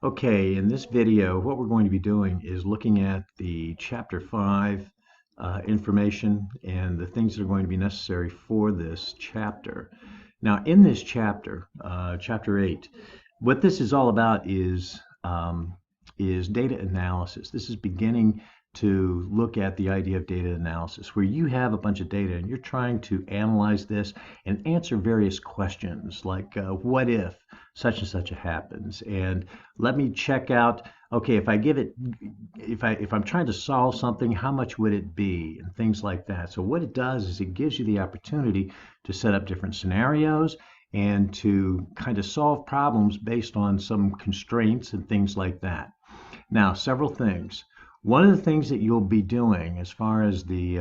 Okay, in this video, what we're going to be doing is looking at the Chapter 5 information and the things that are going to be necessary for this chapter. Now, in this chapter, Chapter 8, what this is all about is data analysis. This is beginning to look at the idea of data analysis, where you have a bunch of data and you're trying to analyze this and answer various questions like what if such and such happens, and let me check out, okay, if I give it, if I'm trying to solve something, how much would it be, and things like that. So what it does is it gives you the opportunity to set up different scenarios and to kind of solve problems based on some constraints and things like that. Now, several things. One of the things that you'll be doing as far as the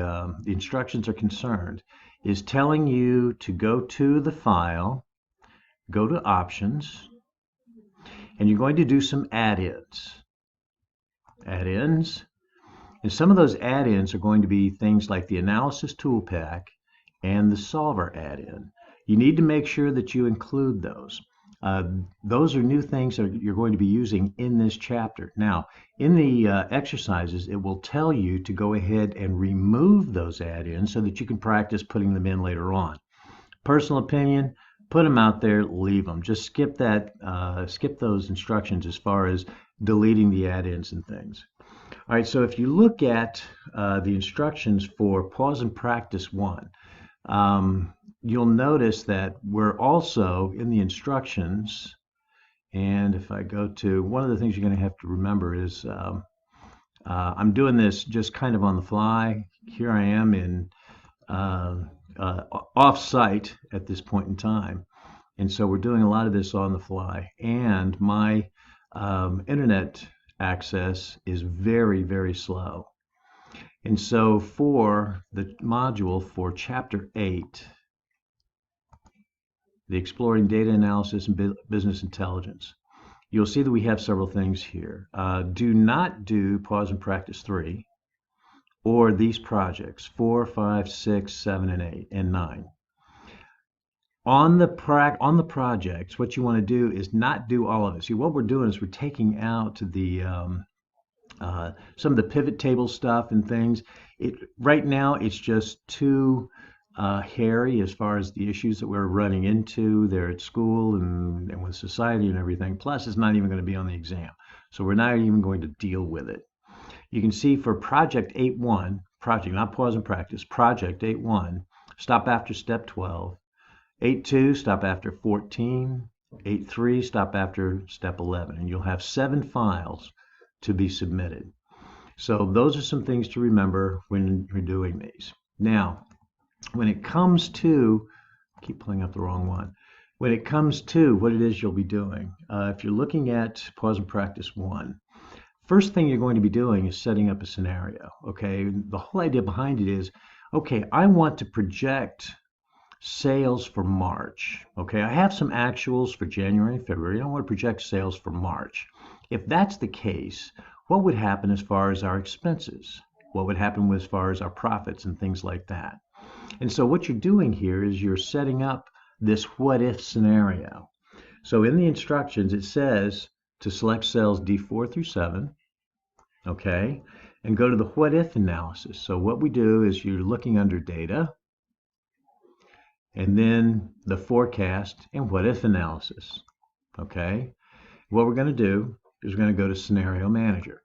instructions are concerned is telling you to go to the file, go to options, and you're going to do some add-ins. Add-ins. And some of those add-ins are going to be things like the Analysis Tool Pack and the Solver add-in. You need to make sure that you include those. Those are new things that you're going to be using in this chapter. Now, in the exercises, it will tell you to go ahead and remove those add-ins so that you can practice putting them in later on. Personal opinion, put them out there, leave them. Just skip that, skip those instructions as far as deleting the add-ins and things. All right, so if you look at the instructions for Pause and Practice 1, you'll notice that we're also in the instructions, and if I go to, one of the things you're going to have to remember is I'm doing this just kind of on the fly. Here I am in off-site at this point in time, and so we're doing a lot of this on the fly, and my internet access is very, very slow. And so for the module for Chapter 8, the Exploring Data Analysis and Business Intelligence, you'll see that we have several things here. Do not do Pause and Practice 3 or these projects, 4, 5, 6, 7, and 8, and 9. On the projects, what you want to do is not do all of it. See, what we're doing is we're taking out the some of the pivot table stuff and things. Right now, it's just too hairy as far as the issues that we're running into there at school and with society and everything. Plus, it's not even going to be on the exam. So we're not even going to deal with it. You can see for Project 8.1, project, not Pause and Practice, Project 8.1, stop after step 12. 8.2, stop after 14. 8.3, stop after step 11. And you'll have 7 files to be submitted. So those are some things to remember when you're doing these. Now, when it comes to, I keep pulling up the wrong one. When it comes to what it is you'll be doing, if you're looking at Pause and Practice 1, first thing you're going to be doing is setting up a scenario. Okay, the whole idea behind it is, okay, I want to project sales for March. Okay, I have some actuals for January and February. I want to project sales for March. If that's the case, what would happen as far as our expenses? What would happen as far as our profits and things like that? And so what you're doing here is you're setting up this what if scenario. So in the instructions, it says to select cells D4 through 7, okay, and go to the what if analysis. So what we do is you're looking under data, and then the forecast and what if analysis, okay? What we're going to do is we're going to go to Scenario Manager.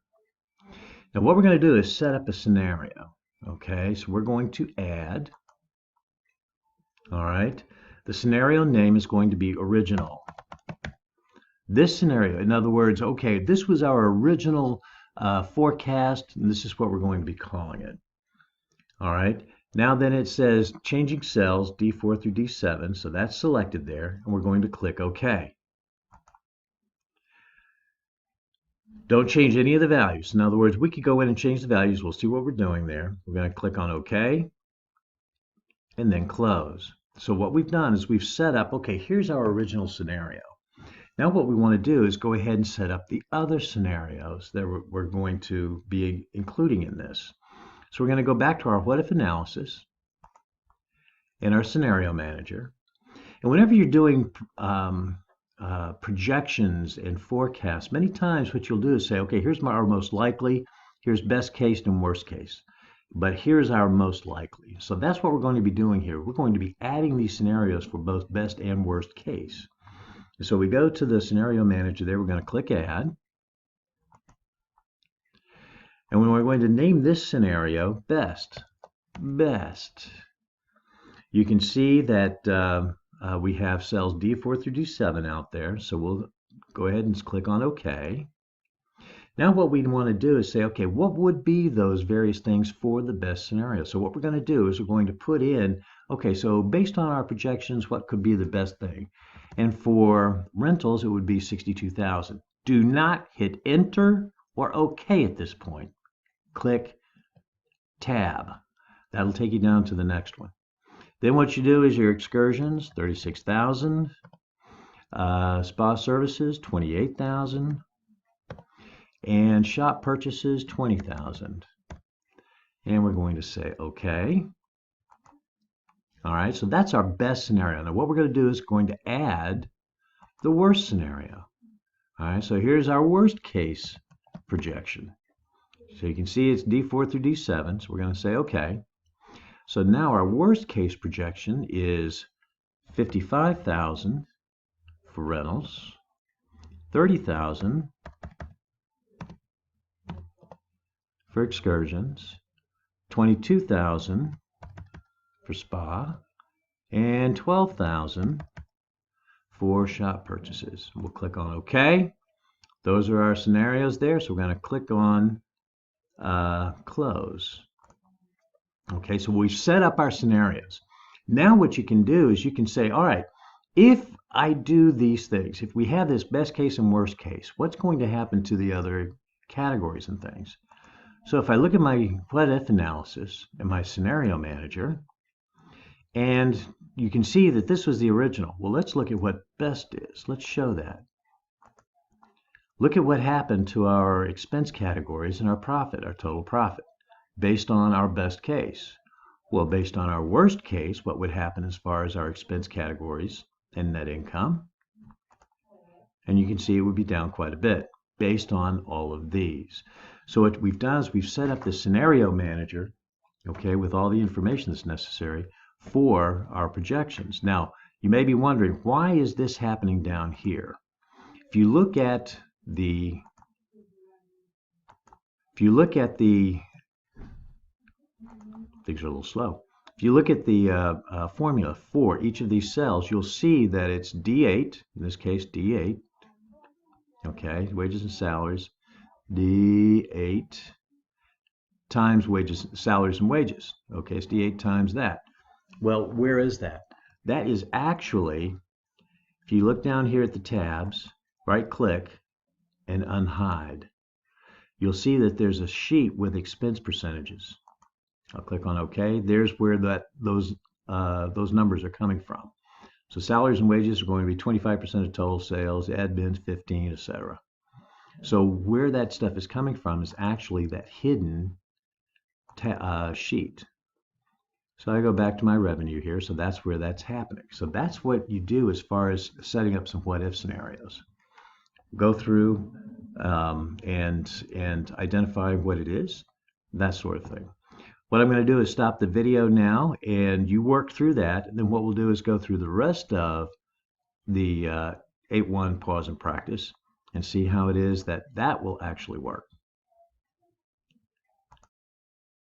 Now what we're going to do is set up a scenario, okay? So we're going to add, all right? The scenario name is going to be original. This scenario, in other words, okay, this was our original forecast, and this is what we're going to be calling it, all right? Now then it says changing cells D4 through D7, so that's selected there, and we're going to click OK. Don't change any of the values. In other words, we could go in and change the values. We'll see what we're doing there. We're going to click on OK, and then close. So what we've done is we've set up, okay, here's our original scenario. Now what we want to do is go ahead and set up the other scenarios that we're going to be including in this. So we're going to go back to our what if analysis in our scenario manager. And whenever you're doing projections and forecasts, many times what you'll do is say, okay, here's our most likely, here's best case and worst case, but here's our most likely. So that's what we're going to be doing here. We're going to be adding these scenarios for both best and worst case. So we go to the scenario manager there, we're going to click add. And when we're going to name this scenario best, you can see that we have cells D4 through D7 out there. So we'll go ahead and click on OK. Now what we want to do is say, okay, what would be those various things for the best scenario? So what we're going to do is we're going to put in, okay, so based on our projections, what could be the best thing? And for rentals, it would be 62,000. Do not hit enter or OK at this point. Click tab. That'll take you down to the next one. Then what you do is your excursions, 36,000. Spa services, 28,000. And shop purchases, 20,000. And we're going to say OK. All right, so that's our best scenario. Now what we're going to do is going to add the worst scenario. All right, so here's our worst case projection. So you can see it's D4 through D7, so we're going to say OK. So now our worst case projection is 55,000 for rentals, 30,000 for excursions, 22,000 for spa, and 12,000 for shop purchases. We'll click on OK. Those are our scenarios there, so we're going to click on close. Okay, so we've set up our scenarios. Now what you can do is you can say, all right, if I do these things, if we have this best case and worst case, what's going to happen to the other categories and things? So if I look at my what if analysis and my scenario manager, and you can see that this was the original. Well, let's look at what best is. Let's show that. Look at what happened to our expense categories and our profit, our total profit, based on our best case. Well, based on our worst case, what would happen as far as our expense categories and net income? And you can see it would be down quite a bit based on all of these. So what we've done is we've set up the scenario manager, okay, with all the information that's necessary for our projections. Now, you may be wondering, why is this happening down here? If you look at the things are a little slow. If you look at the formula for each of these cells, you'll see that it's D8, in this case D8, okay, wages and salaries, D8 times wages, salaries and wages. Okay, it's D8 times that. Well, where is that? That is actually, if you look down here at the tabs, right click and unhide, you'll see that there's a sheet with expense percentages. I'll click on OK. There's where those numbers are coming from. So salaries and wages are going to be 25% of total sales, admin 15, etc. So where that stuff is coming from is actually that hidden sheet. So I go back to my revenue here, so that's where that's happening. So that's what you do as far as setting up some what-if scenarios. Go through and identify what it is, that sort of thing. What I'm going to do is stop the video now, and you work through that. And then what we'll do is go through the rest of the 8-1 pause and practice and see how it is that will actually work.